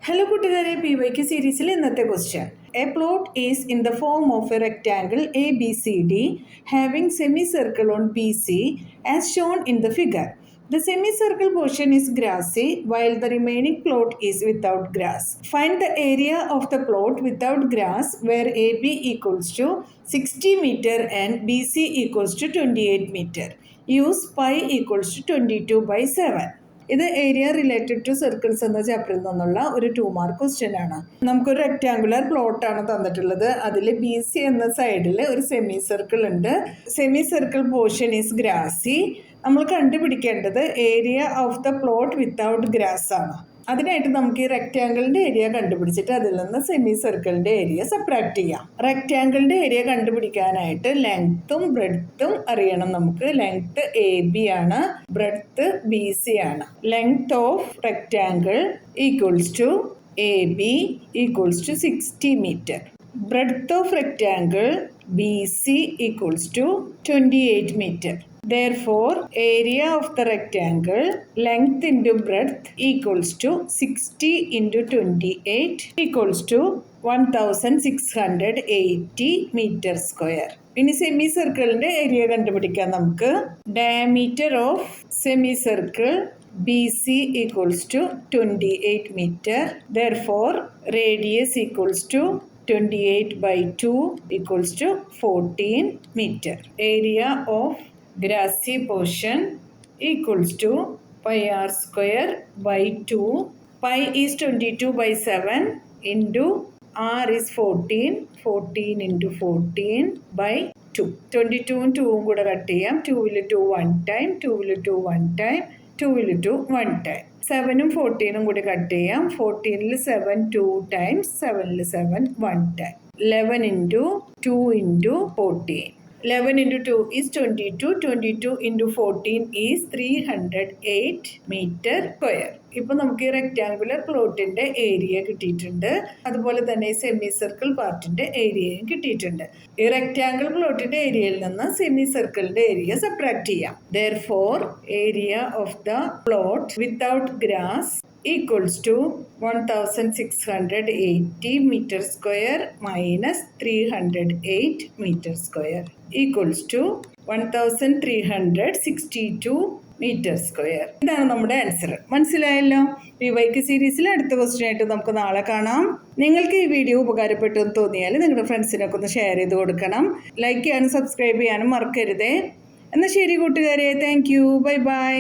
Hello കൂട്ടുകാരെ, PYQ സീരീസിലെ ഇന്നത്തെ question. A plot is in the form of a rectangle ABCD having semicircle on BC as shown in the figure. The semicircle portion is grassy while the remaining plot is without grass. Find the area of the plot without grass where AB equals to 60 meter and BC equals to 28 meter. Use pi equals to 22/7. ഇത് area related to circles എന്ന ചാപ്റ്ററിൽ നിന്നുള്ള ഒരു 2 mark question ആണ്. നമുക്കൊരു rectangular പ്ലോട്ടാണ് തന്നിട്ടുള്ളത്. അതിൽ BC എന്ന സൈഡിൽ ഒരു സെമി സർക്കിൾ ഉണ്ട്. Semi circle portion is grassy. നമ്മൾ കണ്ടുപിടിക്കേണ്ടത് area of the plot without grass ആണ്. അതിനായിട്ട് നമുക്ക് ഈ റെക്റ്റാങ്കിളിൻ്റെ ഏരിയ കണ്ടുപിടിച്ചിട്ട് അതിൽ നിന്ന് സെമി സർക്കിളിൻ്റെ ഏരിയ സബ്ട്രാക്ട് ചെയ്യാം. റെക്റ്റാങ്കിളിൻ്റെ ഏരിയ കണ്ടുപിടിക്കാനായിട്ട് ലെങ്ത്തും ബ്രെഡ്ത്തും അറിയണം. നമുക്ക് ലെങ്ത്ത് AB ആണ്, ബ്രെഡ്ത്ത് BC ആണ്. Length of rectangle equals to AB equals to 60 metre. Breadth of rectangle BC equals to 28 meter. Therefore, area of the rectangle length into breadth equals to 60 into 28 equals to 1680 meter square. ഇനി semi സർക്കിളിന്റെ area കണ്ടുപിടിക്കാൻ നമുക്ക് diameter of semi circle BC equals to 28 meter. Therefore, radius equals to 28/2 equals to 14 meter. Area of grassy portion equals to pi r square by 2. Pi is 22/7 into r is 14. 14 into 14 by 2. 22 ഉം 2 ഉം കൂടെ cut ചെയ്യാം. 2 2 1 time, 2 2 1 time, 2 2 1 time. 7ഉം 14ഉം കൂടി cut ചെയ്യാം. 14ൽ 7 2 times, 7ൽ 7 1 time. 11 into 2 into 14. 11 into 2 is 22. 22 into 14 is 308 meter square. ഇപ്പോൾ നമുക്ക് ഈ rectangular പ്ലോട്ടിൻ്റെ area കിട്ടിയിട്ടുണ്ട്. അതുപോലെ തന്നെ സെമി സർക്കിൾ പാർട്ടിൻ്റെ ഏരിയയും കിട്ടിയിട്ടുണ്ട്. ഈ റെക്റ്റാങ്കിൾ പ്ലോട്ടിൻ്റെ ഏരിയയിൽ നിന്ന് സെമി സർക്കിളിൻ്റെ ഏരിയ സബ്ട്രാക്ട് ചെയ്യാം. Therefore, area of the plot without grass equals to 1680 meter square minus 308 meter square equals to 1362 metre square. ഇതാണ് നമ്മുടെ ആൻസർ. മനസ്സിലായല്ലോ? PYQ സീരീസിൽ അടുത്ത ക്വസ്റ്റ്യൻ ആയിട്ട് നമുക്ക് നാളെ കാണാം. നിങ്ങൾക്ക് ഈ വീഡിയോ ഉപകാരപ്പെട്ടു എന്ന് തോന്നിയാൽ നിങ്ങളുടെ ഫ്രണ്ട്സിനൊക്കെ ഒന്ന് ഷെയർ ചെയ്ത് കൊടുക്കണം. ലൈക്ക് ചെയ്യാനും സബ്സ്ക്രൈബ് ചെയ്യാനും മറക്കരുതേ. എന്നാൽ ശരി കൂട്ടുകാരെ, താങ്ക് യു, ബൈ ബൈ.